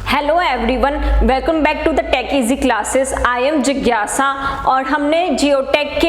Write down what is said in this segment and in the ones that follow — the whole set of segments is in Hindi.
Hello everyone, welcome back to the tech easy classes. I am जिज्ञासा और हमने जियोटेक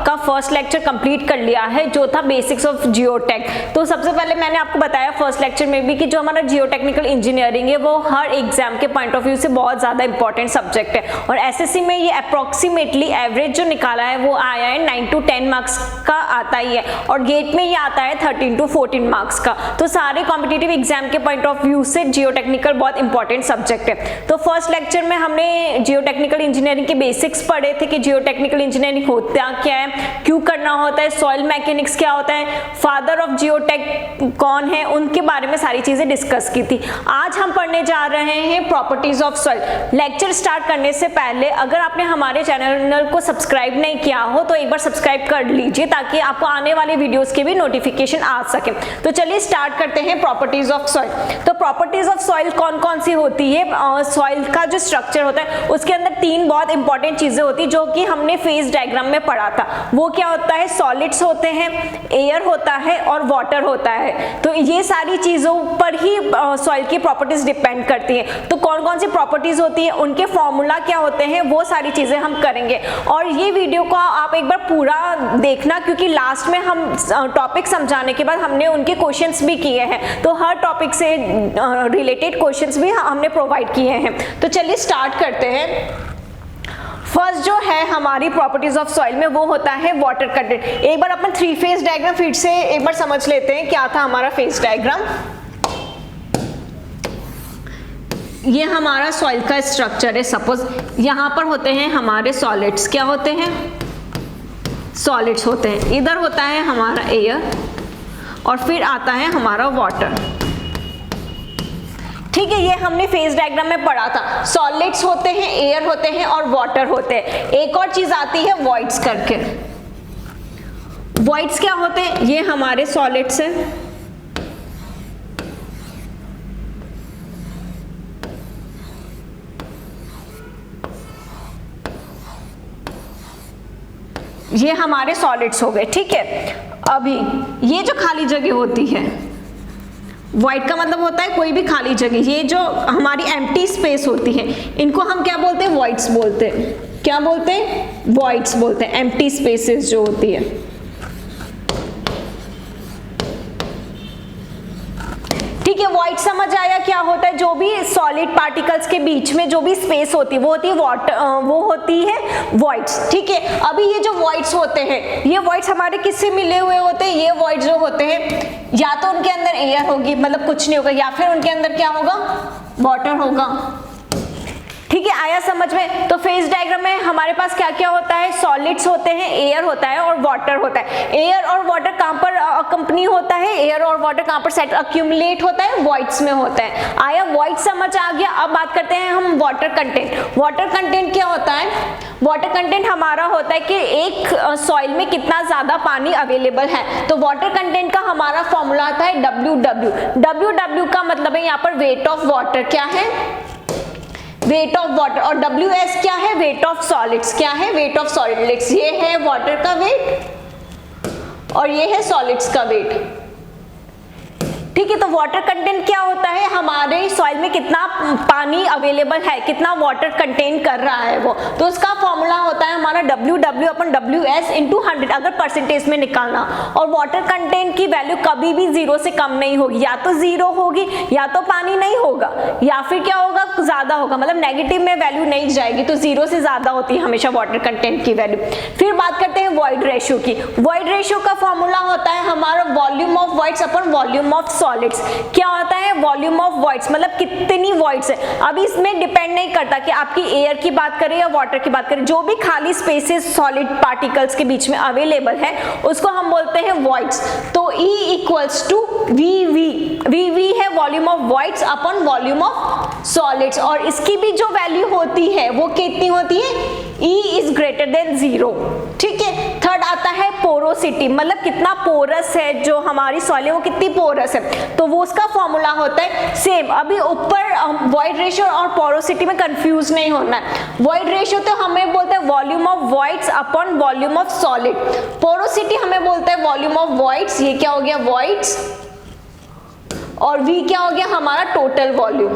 का फर्स्ट लेक्चर कंप्लीट कर लिया है जो था बेसिक्स ऑफ जियोटेक। तो सबसे पहले मैंने आपको बताया फर्स्ट लेक्चर में भी कि जो हमारा जियोटेक्निकल इंजीनियरिंग है वो हर एग्जाम के पॉइंट ऑफ व्यू से बहुत ज़्यादा इंपॉर्टेंट सब्जेक्ट है और एसएससी में ये अप्रॉक्सीमेटली एवरेज जो निकाला है वो आया है 9 to 10 मार्क्स का आता ही है और गेट में ये आता है 13 to 14 मार्क्स का। तो सारे कॉम्पिटिटिव एग्जाम के पॉइंट ऑफ व्यू से जियोटेक्निकल बहुत इंपॉर्टेंट सब्जेक्ट है। तो फर्स्ट लेक्चर में हमने जियोटेक्निकल इंजीनियरिंग के बेसिक्स पढ़े थे कि जियोटेक्निकल इंजीनियरिंग होता क्या है, क्यों करना होता है, सॉइल मैकेनिक्स क्या होता है, फादर ऑफ जियोटेक कौन है, उनके बारे में सारी चीजें डिस्कस की थी। आज हम पढ़ने जा रहे हैं properties of soil. Lecture start करने से पहले अगर आपने हमारे चैनल को सब्सक्राइब नहीं किया हो तो एक बार सब्सक्राइब कर लीजिए ताकि आपको आने वाले वीडियोस के भी नोटिफिकेशन आ सके। तो चलिए स्टार्ट करते हैं प्रॉपर्टीज ऑफ सॉइल। तो प्रॉपर्टीज ऑफ सॉइल कौन कौन सी होती है? सॉइल का जो स्ट्रक्चर होता है उसके अंदर तीन बहुत इंपॉर्टेंट चीजें होती है जो कि हमने फेज डायग्राम में पढ़ा था। वो क्या होता है? सॉलिड्स होते हैं, एयर होता है और वाटर होता है। तो ये सारी चीजों पर ही सॉइल की प्रॉपर्टीज डिपेंड करती है। तो कौन कौन सी प्रॉपर्टीज होती है, उनके फॉर्मूला क्या होते हैं, वो सारी चीजें हम करेंगे। और ये वीडियो को आप एक बार पूरा देखना क्योंकि लास्ट में हम टॉपिक समझाने के बाद हमने उनके क्वेश्चंस भी किए हैं। तो हर टॉपिक से रिलेटेड क्वेश्चंस भी हमने प्रोवाइड किए हैं। तो चलिए स्टार्ट करते हैं। फर्स्ट जो है हमारी प्रॉपर्टीज ऑफ सॉइल में वो होता है वाटर कंटेंट। एक बार अपन थ्री फेज डायग्राम फिर से एक बार समझ लेते हैं क्या था हमारा फेज डायग्राम। ये हमारा सॉइल का स्ट्रक्चर है। सपोज यहां पर होते हैं हमारे सॉलिड्स। क्या होते हैं? सॉलिड्स होते हैं। इधर होता है हमारा एयर और फिर आता है हमारा वाटर। ठीक है, ये हमने फेज डायग्राम में पढ़ा था। सॉलिड्स होते हैं, एयर होते हैं और वाटर होते हैं। एक और चीज आती है वॉइड्स करके। वॉइड्स क्या होते हैं? ये हमारे सॉलिड्स हैं, ये हमारे सॉलिड्स हो गए। ठीक है, अभी ये जो खाली जगह होती है, वाइड का मतलब होता है कोई भी खाली जगह। ये जो हमारी एम्प्टी स्पेस होती है इनको हम क्या बोलते हैं? वॉइड्स बोलते हैं। क्या बोलते हैं? वॉइड्स बोलते हैं। एम्प्टी स्पेसेस जो होती है। ठीक है, वॉइड समझ आया क्या होता है? जो भी सॉलिड पार्टिकल्स के बीच में जो भी स्पेस होती है वो होती है वाटर, वो होती है वॉइड्स। ठीक है, अभी ये जो वॉइड्स होते हैं ये वॉइड्स हमारे किससे मिले हुए होते हैं? ये वॉइड्स जो होते हैं या तो उनके अंदर एयर होगी, मतलब कुछ नहीं होगा, या फिर उनके अंदर क्या होगा? वाटर होगा। ठीक है, आया समझ में? तो फेज डायग्राम में हमारे पास क्या क्या होता है? सॉलिड्स होते हैं, एयर होता है और वाटर होता है। एयर और वाटर कहां पर कंपनी होता है? एयर और वाटर कहां पर सेट अक्यूमुलेट होता है? वॉइड्स में होता है। आया वॉइड समझ आ गया? अब बात करते हैं हम वाटर कंटेंट। वाटर कंटेंट क्या होता है? वाटर कंटेंट हमारा होता है कि एक सॉइल में कितना ज्यादा पानी अवेलेबल है। तो वाटर कंटेंट का हमारा फॉर्मूला आता है WW। WW का मतलब है यहाँ पर वेट ऑफ वाटर। क्या है? Weight of water. और WS क्या है? Weight of solids. क्या है? Weight of solids. ये है वाटर का वेट और ये है सॉलिड्स का वेट। ठीक है, तो वाटर कंटेंट क्या होता है? हमारे सॉइल में कितना पानी अवेलेबल है, कितना वाटर कंटेन कर रहा है वो। तो उसका फॉर्मूला होता है हमारा WW अपन WS इंटू 100 अगर परसेंटेज में निकालना। और वाटर कंटेंट की वैल्यू कभी भी 0 से कम नहीं होगी। या तो 0 होगी या तो पानी नहीं होगा या फिर क्या होगा? ज्यादा होगा, मतलब नेगेटिव में वैल्यू नहीं जाएगी। तो 0 से ज्यादा होती है हमेशा वाटर कंटेंट की वैल्यू। फिर बात करते हैं वॉइड रेशियो की। वॉइड रेशियो का फॉर्मूला होता है हमारा volume of voids upon volume of solids. क्या होता है? वॉल्यूम ऑफ वॉइड्स मतलब कितनी वॉइड्स है। अब इसमें डिपेंड नहीं करता कि आपकी एयर की बात करें या वाटर की बात करें, जो भी खाली स्पेसेस सॉलिड पार्टिकल्स के बीच में अवेलेबल है उसको हम बोलते हैं वॉइड्स। तो E equals to VV। VV है volume of voids upon volume of solids और इसकी भी जो वैल्यू होती है वो कितनी होती है? E is greater than 0। ठीक है, थर्ड आता है पोरोसिटी, मतलब कितना पोरस है जो हमारी सॉइल है वो कितनी पोरस है। तो वो उसका फॉर्मूला होता है सेम। अभी ऊपर वॉइड रेशियो और पोरोसिटी में कंफ्यूज नहीं होना है। वॉइड रेशियो तो हमें बोलते हैं volume of voids upon volume of solid. Porosity हमें बोलते हैं वॉल्यूम ऑफ वॉइड्स, ये क्या हो गया? वॉइड्स। और V क्या हो गया? हमारा टोटल वॉल्यूम।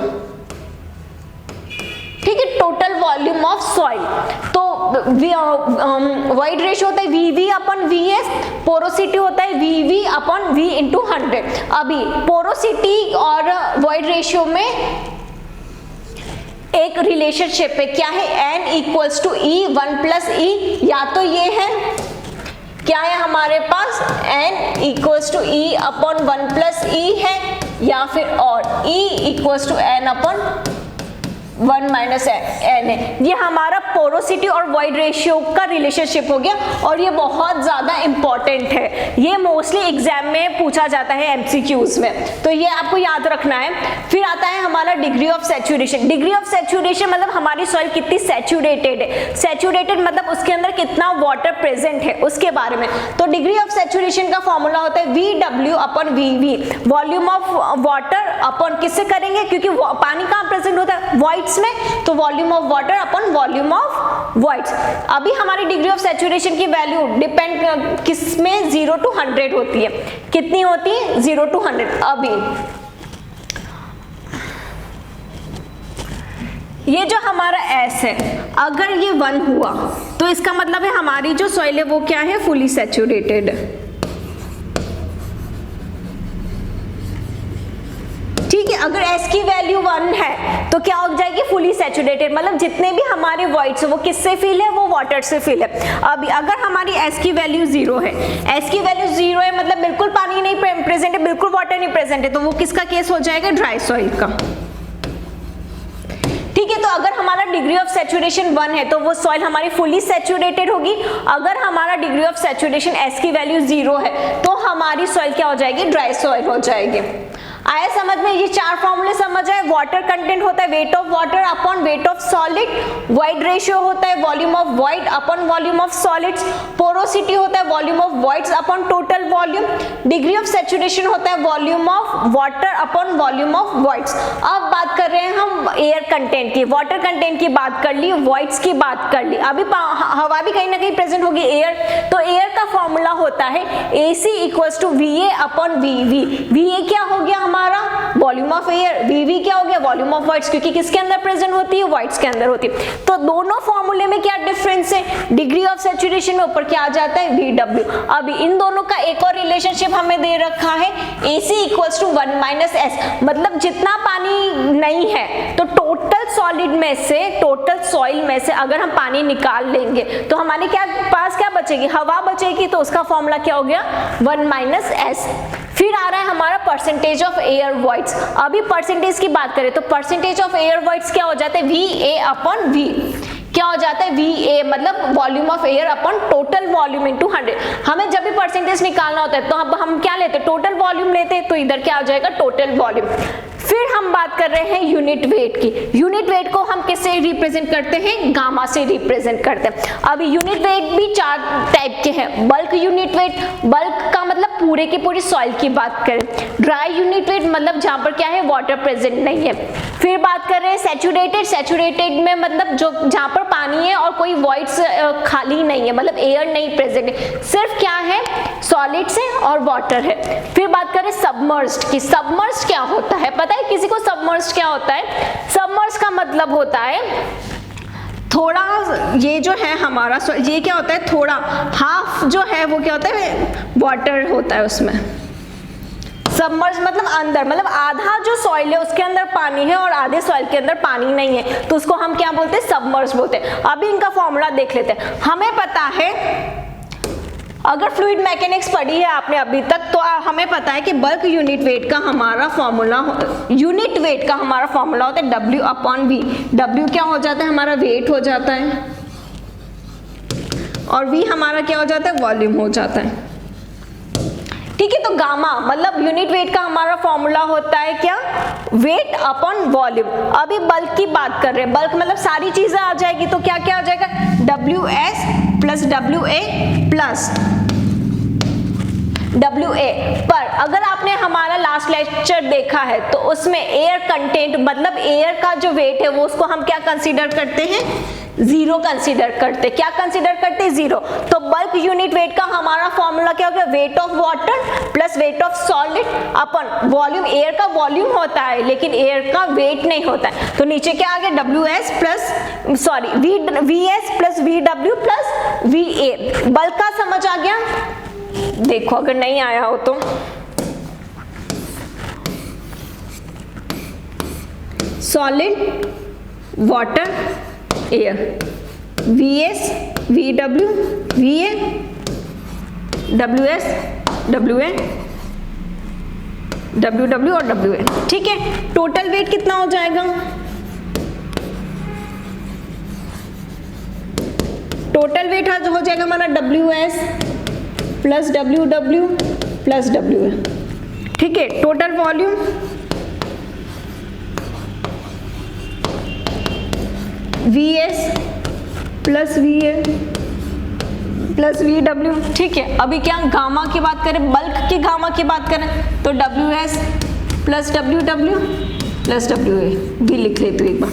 ठीक है, टोटल वॉल्यूम ऑफ सॉइल। तो वॉइड रेशियो होता है VV अपन VS, पोरोसिटी होता है VV अपन V इंटू 100। अभी पोरोसिटी और वॉइड रेशियो में एक रिलेशनशिप है, क्या है, N equals to E 1 plus E। या तो ये है, क्या है हमारे पास, N equals to E upon 1 plus E है, या फिर और E equals to N upon 1 minus N है। ये हमारा पोरोसिटी और वॉइड रेशियो का रिलेशनशिप हो गया, और ये बहुत ज्यादा इंपॉर्टेंट है, ये मोस्टली एग्जाम में पूछा जाता है MCQs में, तो ये आपको याद रखना है। फिर आता है हमारा degree of saturation. Degree of saturation मतलब हमारी सॉइल कितनी सैचुरेटेड है, सैचुरेटेड मतलब उसके अंदर कितना वाटर प्रेजेंट है उसके बारे में। तो डिग्री ऑफ सैचुरेशन का फॉर्मूला होता है VW upon VV, volume of water upon किससे करेंगे, क्योंकि पानी कहाँ प्रेजेंट होता है, वॉइड्स में, तो volume of water upon volume of voids. अभी हमारी डिग्री ऑफ सैचुरेशन की वैल्यू डिपेंड किस में, 0 to 100 होती है। कितनी होती है, 0 to 100। अभी ये जो हमारा S है, अगर ये 1 हुआ तो इसका मतलब है हमारी जो सॉइल है वो क्या है, फुली सैचुरेटेड। ठीक है, अगर S की वैल्यू 1 है तो क्या हो जाएगी, फुली सैचुरेटेड, मतलब जितने भी हमारे वॉइड्स है वो किससे फिल है, वो वाटर से फिल है। अभी अगर हमारी S की वैल्यू 0 है, S की वैल्यू 0 है मतलब बिल्कुल पानी नहीं प्रेजेंट है, बिल्कुल वाटर नहीं प्रेजेंट है, तो वो किसका केस हो जाएगा, ड्राई सॉइल का। ठीक है, तो अगर हमारा डिग्री ऑफ सैचुरेशन 1 है तो वो सॉइल हमारी फुली सैचुरेटेड होगी। अगर हमारा डिग्री ऑफ सैचुरेशन S की वैल्यू 0 है तो हमारी सॉइल क्या हो जाएगी, ड्राई सॉइल हो जाएगी। आया समझ में, ये 4 फॉर्मूले समझ आए। वाटर कंटेंट होता है weight of water upon weight of solid, void ratio होता है volume of void upon volume of solids, porosity होता है volume of voids upon total volume, degree of saturation होता है volume of water upon volume of voids. अब बात कर रहे हैं हम एयर कंटेंट की, वाटर कंटेंट की बात कर ली, वॉइड्स की बात कर ली, अभी हवा भी कहीं ना कहीं प्रेजेंट होगी, एयर, तो एयर का फॉर्मूला होता है AC equals to VA upon VV। VA क्या हो गया हमारा, वॉल्यूम ऑफ एयर, VV क्या हो गया, वॉल्यूम ऑफ वॉइड्स, क्योंकि किसके अंदर प्रेजेंट होती है, वॉइड्स के अंदर होती है। तो दोनों फॉर्मूले में क्या डिफरेंस है, डिग्री ऑफ सैचुरेशन में ऊपर क्या आ जाता है, VW। अभी इन दोनों का एक और रिलेशनशिप हमें दे रखा है, AC equals to 1 minus S, मतलब जितना पानी नहीं है तो टोटल सॉलिड में से, टोटल सॉइल में से अगर हम पानी निकाल लेंगे तो हमारे पास क्या बचेगी, हवा बचेगी, तो उसका फॉर्मूला क्या हो गया, 1 माइनस S। फिर आ रहा है हमारा परसेंटेज ऑफ एयर वॉइड्स। अभी परसेंटेज की बात करें तो परसेंटेज ऑफ एयर वॉइड्स क्या हो जाता है, VA अपॉन V। क्या हो जाता है, VA मतलब volume of air upon total volume into 100। हमें जब भी परसेंटेज निकालना होता है तो अब हम क्या लेते हैं, टोटल वॉल्यूम लेते हैं, तो इधर क्या आ जाएगा, टोटल वॉल्यूम। फिर हम बात कर रहे हैं यूनिट वेट की। यूनिट वेट को हम किससे रिप्रेजेंट करते हैं, गामा से रिप्रेजेंट करते हैं। अभी यूनिट वेट भी 4 टाइप के हैं। बल्क यूनिट वेट, बल्क का मतलब पूरे की पूरी सॉइल की बात करें। ड्राई यूनिट वेट मतलब जहां पर क्या है, वाटर प्रेजेंट नहीं है। फिर बात कर रहे हैं सैचुरेटेड। सैचुरेटेड में मतलब जो जहां पर पानी है और कोई वॉइड्स खाली नहीं है, मतलब एयर नहीं प्रेजेंट है, सिर्फ क्या है, सॉलिड्स है और वाटर है। फिर बात करें सबमर्ज्ड की। सबमर्ज्ड क्या होता है, पता है किसी को सबमर्ज्ड क्या होता है? सबमर्ज्ड का मतलब होता है थोड़ा, ये जो है हमारा, ये क्या होता है, थोड़ा हाफ जो है वो क्या होता है, वाटर होता है उसमें। सबमर्ज मतलब अंदर, मतलब आधा जो सॉइल है उसके अंदर पानी है और आधे सॉइल के अंदर पानी नहीं है, तो उसको हम क्या बोलते हैं, सबमर्ज बोलते हैं। अभी इनका फॉर्मूला देख लेते हैं। हमें पता है, अगर फ्लूइड मैकेनिक्स पढ़ी है आपने अभी तक, तो हमें पता है कि बल्क यूनिट वेट का हमारा फॉर्मूला, यूनिट वेट का हमारा फॉर्मूला होता है W अपॉन V। W क्या हो जाता है, हमारा वेट हो जाता है, और V हमारा क्या हो जाता है, वॉल्यूम हो जाता है। ठीक है, तो गामा मतलब यूनिट वेट का हमारा फॉर्मूला होता है क्या, वेट अपॉन वॉल्यूम। अभी बल्क की बात कर रहे हैं, बल्क मतलब सारी चीजें आ जाएगी, तो क्या क्या आ जाएगा, WS plus WA plus WA। पर अगर आपने हमारा लास्ट लेक्चर देखा है तो उसमें एयर कंटेंट मतलब एयर का जो वेट है वो उसको हम क्या कंसीडर करते हैं, जीरो कंसीडर करते। क्या कंसीडर करते? जीरो। तो बल्क यूनिट वेट का हमारा फॉर्मूला क्या हो गया? Weight of water plus weight of solid upon volume. Air का वॉल्यूम होता है लेकिन एयर का वेट नहीं होता है। तो नीचे क्या आ गया? WS plus VS plus VW plus VA। Bulk का समझ आ गया? देखो अगर नहीं आया हो तो solid, water, air, VS, VW, VA, WS, WA, WW और WA। ठीक है, टोटल वेट कितना हो जाएगा? टोटल वेट हो जाएगा हमारा WS plus WW plus WA। ठीक है, total volume VS plus VA plus VW। ठीक है, अभी क्या गामा की बात करें, बल्क की गामा की बात करें तो WS plus WW plus WA भी लिख लेते हो एक बार,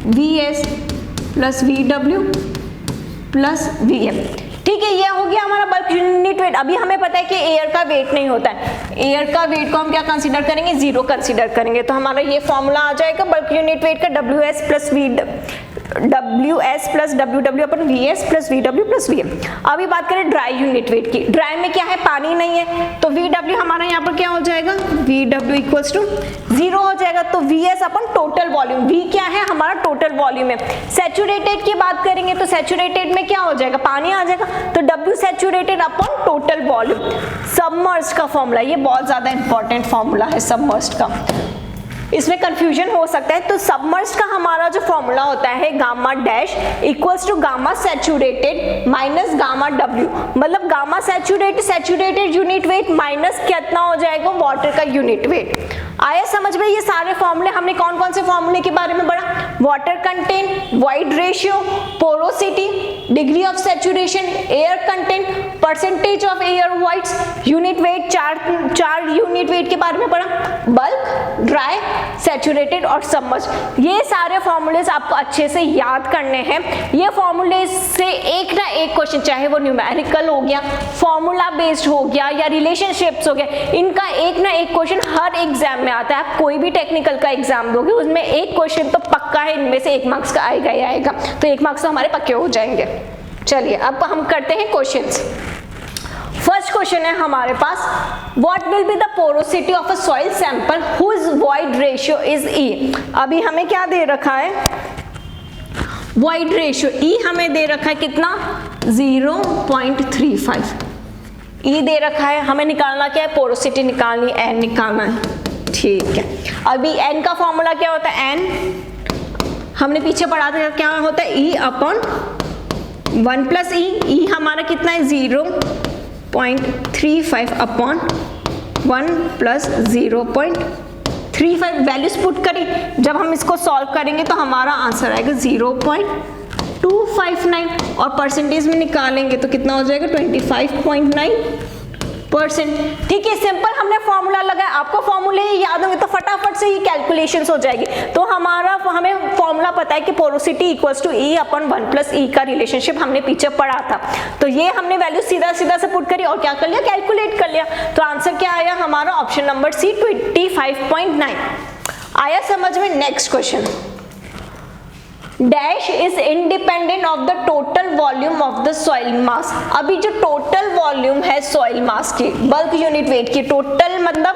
VS plus VW plus VM। ठीक है, ये हो गया हमारा बल्क यूनिट वेट। अभी हमें पता है कि एयर का वेट नहीं होता है, एयर का वेट को हम क्या कंसीडर करेंगे? जीरो कंसीडर करेंगे। तो हमारा ये फॉर्मूला आ जाएगा बल्क यूनिट वेट का WS प्लस WW अपन VS plus VW plus VM। अभी बात करें ड्राई यूनिट वेट की। ड्राई में क्या है? पानी नहीं है, तो VW हमारा यहाँ पर क्या हो जाएगा? VW इक्वल्स टू जीरो हो जाएगा। तो VS अपन टोटल वॉल्यूम, V क्या है? हमारा टोटल वॉल्यूम है। सैचुरेटेड की बात करेंगे तो सैचुरेटेड में क्या हो जाएगा? पानी आ जाएगा, तो W सैचुरेटेड अपन टोटल वॉल्यूम। सबमर्ज्ड का फॉर्मूला, ये बहुत ज्यादा इंपॉर्टेंट फॉर्मूला है सबमर्ज्ड का, इसमें कंफ्यूजन हो सकता है। तो सबमर्ज्ड का हमारा जो फॉर्मूला होता है gamma dash equals to gamma saturated minus gamma W, मतलब gamma saturated unit weight minus कितना हो जाएगा? वाटर का यूनिट वेट। आया समझ में? ये सारे फॉर्मूले हमने कौन कौन से फॉर्मूले के बारे में पढ़ा? Water content, void ratio, porosity, degree of saturation, air content, percentage of air voids, unit weight, चार यूनिट वेट के बारे में पढ़ा, बल्क, ड्राई, सैचुरेटेड और सबमर्ज्ड। ये सारे फॉर्मूलेस आपको अच्छे से याद करने हैं। ये फॉर्मूले से एक ना एक क्वेश्चन, चाहे वो न्यूमेरिकल हो गया, फॉर्मूला बेस्ड हो गया या रिलेशनशिप्स हो गया, इनका एक ना एक क्वेश्चन हर एग्जाम में आता है। आप कोई भी टेक्निकल का एग्जाम दोगे उसमें एक क्वेश्चन तो पक्का है, इनमें से 1 मार्क्स का आएगा ही आएगा, तो 1 मार्क्स तो हमारे पक्के हो जाएंगे। चलिए अब हम करते हैं क्वेश्चंस। फर्स्ट क्वेश्चन है हमारे पास, what will be the porosity of a soil sample whose void ratio is E। अभी हमें क्या दे रखा है? वॉइड रेशियो E हमें दे रखा है कितना? 0.35 E दे रखा है। हमें निकालना क्या है? पोरोसिटी निकालनी, N निकालना है। ठीक है, अभी N का फॉर्मूला क्या होता है? N हमने पीछे पढ़ा था, क्या होता है? E अपॉन 1 प्लस E हमारा कितना है? 0.35 अपॉन 1 प्लस 0.35। वैल्यूज पुट करें, जब हम इसको सॉल्व करेंगे तो हमारा आंसर आएगा 0.259 और परसेंटेज में निकालेंगे तो कितना हो जाएगा? 25.9%। ठीक है, सिंपल हमने फॉर्मूला लगाया। आपको फॉर्मूले याद होंगे तो फटाफट से ही कैलकुलेशंस हो जाएगी। तो हमें फॉर्मूला पता है कि porosity equals to E upon 1 plus E का रिलेशनशिप हमने पीछे पढ़ा था। तो ये हमने वैल्यू सीधा से पुट करी और क्या कर लिया? कैलकुलेट कर लिया। तो आंसर क्या आया हमारा? ऑप्शन नंबर C 25.9 आया समझ में। Next question, dash is independent of the total volume of the soil मास। अभी जो टोटल वॉल्यूम है सॉइल मास की, बल्क यूनिट वेट की, टोटल मतलब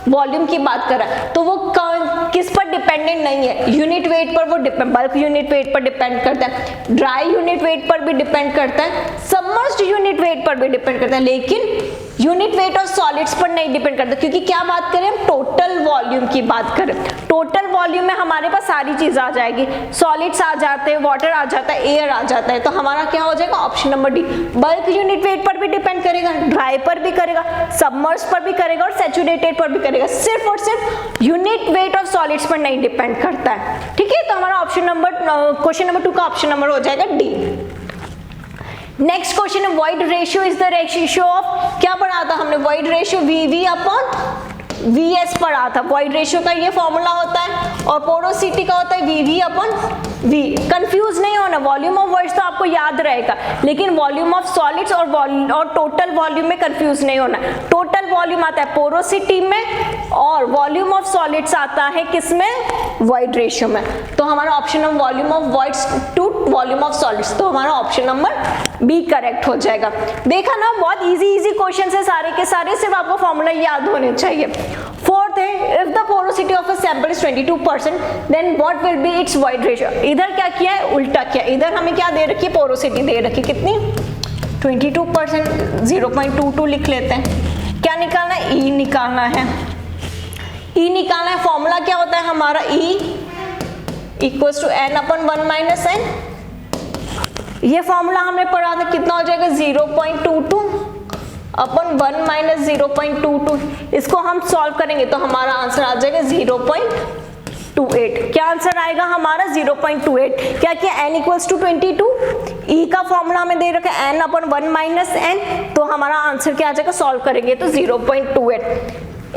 वॉल्यूम की बात कर रहा है, तो वो किस पर डिपेंडेंट नहीं है? यूनिट वेट पर वो बल्क यूनिट वेट पर डिपेंड करता है, ड्राई यूनिट वेट पर भी डिपेंड करता है, सबमर्ज्ड यूनिट वेट पर भी डिपेंड करता है, लेकिन यूनिट वेट और सॉलिड्स पर नहीं डिपेंड करता। क्योंकि क्या बात करें? हम टोटल वॉल्यूम की बात करें। टोटल वॉल्यूम में हमारे पास सारी चीज आ जाएगी, सॉलिड्स आ जाते हैं, वाटर आ जाता है, एयर आ जाता है। तो हमारा क्या हो जाएगा? Option number D. Bulk unit weight पर भी डिपेंड करेगा, ड्राई पर भी करेगा, सबमर्ज पर भी करेगा और सैचुरेटेड पर भी करेगा। सिर्फ और सिर्फ यूनिट वेट और सॉलिड्स पर नहीं डिपेंड करता है। ठीक है, तो हमारा ऑप्शन नंबर क्वेश्चन नंबर 2 का ऑप्शन नंबर हो जाएगा डी। नेक्स्ट क्वेश्चन है, void ratio is the ratio of, क्या पढ़ा था हमने? Void ratio VV upon VS पढ़ा था। वॉइड रेशियो का ये फॉर्मूला होता है और पोरोसिटी का होता है VV अपॉन V। कंफ्यूज नहीं होना, वॉल्यूम ऑफ वॉइड्स तो आपको याद रहेगा, लेकिन वॉल्यूम ऑफ सॉलिड्स और टोटल वॉल्यूम में कंफ्यूज नहीं होना। टोटल वॉल्यूम आता है पोरोसिटी में और वॉल्यूम ऑफ सॉलिड्स आता है किसमें, वॉइड रेशियो में। तो हमारा option number volume of voids to volume of solids, तो हमारा ऑप्शन नंबर बी करेक्ट हो जाएगा। देखा ना, बहुत इजी क्वेश्चन है सारे के सारे, सिर्फ आपको फॉर्मूला याद होने चाहिए। फोर्थ है, if the porosity of a sample is 22% then what will be its void ratio. इधर क्या किया है, उल्टा किया। इधर हमें क्या दे रखी है, पोरोसिटी दे रखी, कितनी 22%, 0.22 लिख लेते हैं। क्या निकालना है, ई निकालना है। ई निकालना है, फॉर्मूला क्या होता है हमारा, E equals to n upon 1 minus n। ये फॉर्मूला हमने पढ़ा था, कितना हो जाएगा 0.22 अपन 1 माइनस 0.22। इसको हम सॉल्व करेंगे तो हमारा आंसर आ जाएगा 0.28। क्या आंसर आएगा हमारा 0.28। क्या किया, n इक्वल्स टू 22, ई का फॉर्मूला हमें दे रखा है n अपन 1 माइनस n, तो हमारा आंसर क्या आ जाएगा, सॉल्व करेंगे तो 0.28।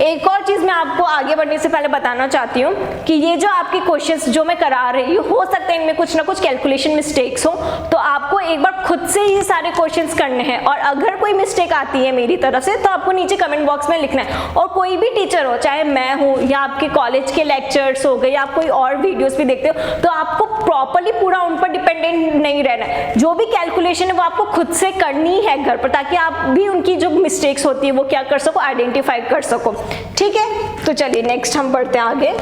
एक और चीज मैं आपको आगे बढ़ने से पहले बताना चाहती हूँ कि ये जो आपके क्वेश्चंस जो मैं करा रही हूँ, हो सकता है इनमें कुछ ना कुछ कैलकुलेशन मिस्टेक्स हो, तो आपको एक बार खुद से ही सारे क्वेश्चंस करने हैं। और अगर कोई मिस्टेक आती है मेरी तरफ से तो आपको नीचे कमेंट बॉक्स में लिखना है। और कोई भी टीचर हो, चाहे मैं हूँ या आपके कॉलेज के लेक्चर्स हो गए या आप कोई और वीडियोस भी देखते हो, तो आपको प्रॉपरली पूरा उन पर डिपेंडेंट नहीं रहना है। जो भी कैलकुलेशन है वो आपको खुद से करनी है घर पर, ताकि आप भी उनकी जो मिस्टेक्स होती है वो क्या कर सको, आइडेंटिफाई कर सको। ठीक है, तो चलिए नेक्स्ट हम बढ़ते हैं आगे।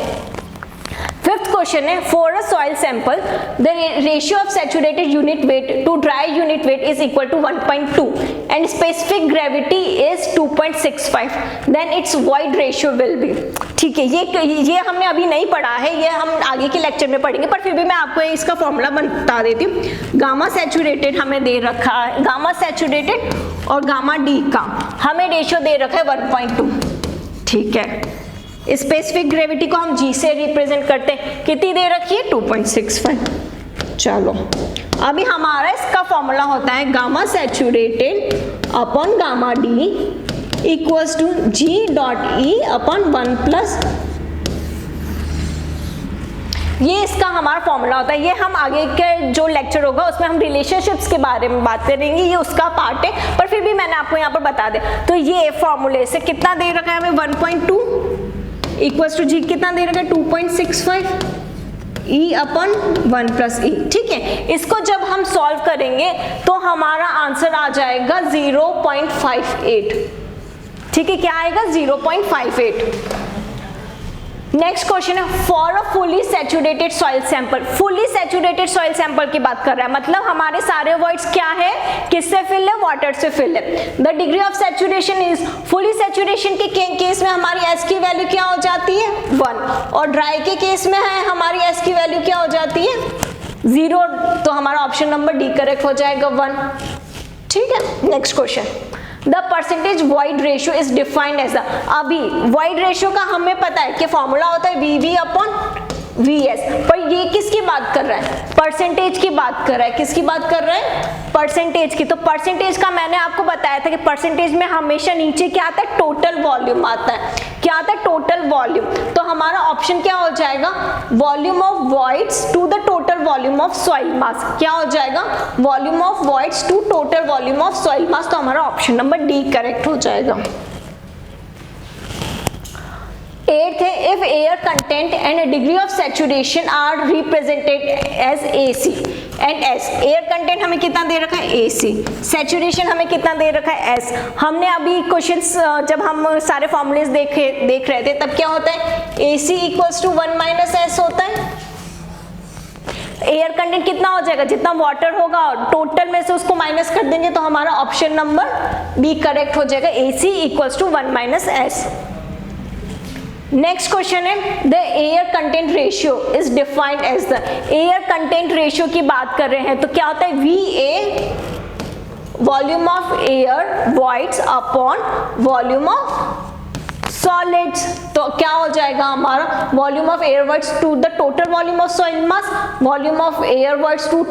फिफ्थ क्वेश्चन है, for a soil sample the ratio of saturated unit weight to dry unit weight is equal to 1.2 and specific gravity is 2.65 then its void ratio will be. ठीक है, ये हमने अभी नहीं पढ़ा है, ये हम आगे के लेक्चर में पढ़ेंगे, पर फिर भी मैं आपको इसका फॉर्मूला बता देती हूँ। गामा सैचुरेटेड हमें दे रखा है, गामा सैचुरेटेड और गामा डी का हमें रेशियो दे रखा है 1.2। ठीक है, स्पेसिफिक ग्रेविटी को हम जी से रिप्रेजेंट करते हैं, कितनी दे रखी है 2.65। चलो अभी हमारा इसका फॉर्मूला होता है gamma saturated upon gamma D equals to G dot E upon 1 plus, ये इसका हमारा फॉर्मूला होता है। ये हम आगे के जो लेक्चर होगा उसमें हम रिलेशनशिप्स के बारे में बात करेंगे, ये उसका पार्ट है, पर फिर भी मैंने आपको यहाँ पर बता दें। तो ये फॉर्मूले से कितना दे रखा है हमें 1.2 इक्वल्स टू जी कितना दे रखा है 2.65 ई अपन 1 प्लस ई। ठीक है, इसको जब हम सॉल्व करेंगे तो हमारा आंसर आ जाएगा 0.58। ठीक है, क्या आएगा 0.58। नेक्स्ट क्वेश्चन है, for a fully saturated soil sample. Fully saturated soil sample की बात कर रहा है, मतलब हमारे सारे वॉइड्स क्या है, किससे फिल है, वाटर से फिल है। The degree of saturation is, fully saturation के केस में हमारी एस की वैल्यू क्या हो जाती है 1, और ड्राई के केस में है हमारी एस की वैल्यू क्या हो जाती है 0, तो हमारा ऑप्शन नंबर डी करेक्ट हो जाएगा 1। ठीक है, next question, the percentage void ratio is defined as the. अभी वॉइड रेशियो का हमें पता है कि फॉर्मूला होता है वीवी अपॉन वीएस, पर ये किसकी बात कर रहा है, परसेंटेज की बात कर रहा है। किसकी बात कर रहा है, परसेंटेज की। तो परसेंटेज का मैंने आपको बताया था कि परसेंटेज में हमेशा नीचे क्या आता है, टोटल वॉल्यूम आता है। क्या आता है, टोटल वॉल्यूम। तो हमारा ऑप्शन क्या हो जाएगा, volume of voids to the total volume of soil mass. क्या हो जाएगा, volume of voids to total volume of soil mass. तो हमारा ऑप्शन नंबर डी करेक्ट हो जाएगा। 8th है, if air content and degree of saturation are represented as AC and S। Air content हमें कितना दे रखा है AC, सैचुरेशन हमें कितना दे रखा है S। हमने अभी क्वेश्चंस जब हम सारे फॉर्मूलेस देख रहे थे तब क्या होता है, AC equals to 1 minus S होता है। एयर कंटेंट कितना हो जाएगा, जितना वाटर होगा टोटल में से उसको माइनस कर देंगे, तो हमारा ऑप्शन नंबर बी करेक्ट हो जाएगा, AC equals to 1 minus S। Next question है, the air content ratio is defined as the. Air content ratio की बात कर रहे हैं तो क्या होता है, VA volume of air voids upon volume of solids, तो क्या हो जाएगा हमारा volume of air voids to the total volume of soil mass, volume of air voids to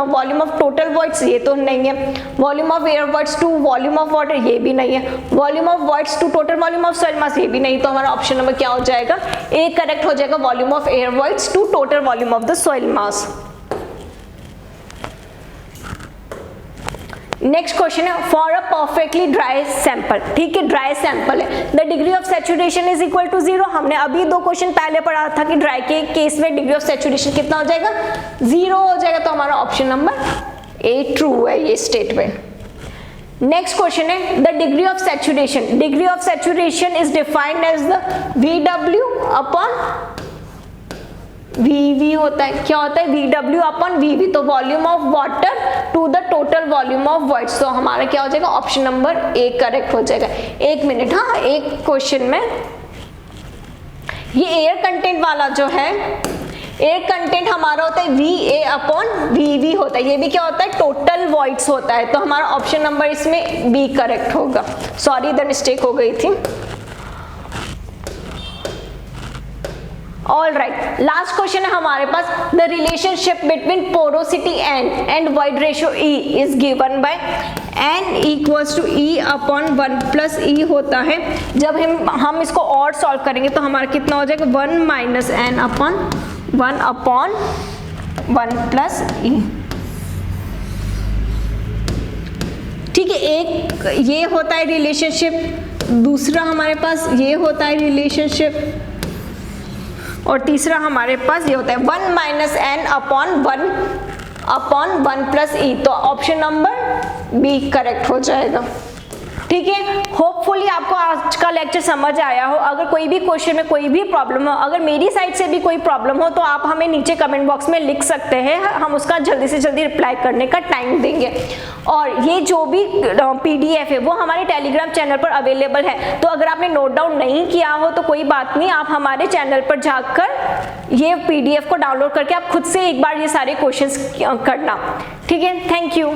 volume of total voids, ये तो नहीं है, volume of air voids to volume of water, ये भी नहीं है, volume of voids to total volume of soil mass, ये भी नहीं, तो हमारा ऑप्शन नंबर क्या हो जाएगा, ए करेक्ट हो जाएगा, volume of air voids to total volume of the soil mass. Next question है for a perfectly dry sample, ठीक है, ड्राई सैंपल है, the degree of saturation is equal to 0। हमने अभी 2 क्वेश्चन पहले पढ़ा था कि ड्राई के केस में डिग्री ऑफ सैचुरेशन कितना हो जाएगा, 0 हो जाएगा, तो हमारा ऑप्शन नंबर ए ट्रू है ये स्टेटमेंट। नेक्स्ट क्वेश्चन है the degree of saturation, degree of saturation is defined as the VW upon VV होता है, क्या होता है VW अपॉन VV, तो volume of water to the total volume of voids, तो हमारा क्या हो जाएगा ऑप्शन नंबर ए करेक्ट हो जाएगा। एक मिनट, हाँ एक क्वेश्चन में ये एयर कंटेंट वाला जो है, एयर कंटेंट हमारा होता है VA अपॉन VV होता है, ये भी क्या होता है टोटल वॉइड्स होता है, तो हमारा ऑप्शन नंबर इसमें बी करेक्ट होगा, सॉरी इधर मिस्टेक हो गई थी। ऑल राइट, लास्ट क्वेश्चन है हमारे पास, the relationship between porosity N and void ratio E is given by N equals to E upon 1 plus E होता है, जब हम इसको और सॉल्व करेंगे तो हमारा कितना हो जाएगा 1 minus N upon 1 plus E, ठीक है, एक ये होता है रिलेशनशिप, दूसरा हमारे पास ये होता है रिलेशनशिप, और तीसरा हमारे पास ये होता है 1 minus N upon 1 plus E, तो ऑप्शन नंबर बी करेक्ट हो जाएगा, ठीक है। होपफुली आपको आज का लेक्चर समझ आया हो। अगर कोई भी क्वेश्चन में कोई भी प्रॉब्लम हो, अगर मेरी साइड से भी कोई प्रॉब्लम हो तो आप हमें नीचे कमेंट बॉक्स में लिख सकते हैं, हम उसका जल्दी से जल्दी रिप्लाई करने का टाइम देंगे। और ये जो भी PDF है वो हमारे टेलीग्राम चैनल पर अवेलेबल है, तो अगर आपने नोट डाउन नहीं किया हो तो कोई बात नहीं, आप हमारे चैनल पर जाकर ये PDF को डाउनलोड करके आप खुद से एक बार ये सारे क्वेश्चंस करना, ठीक है। Thank you.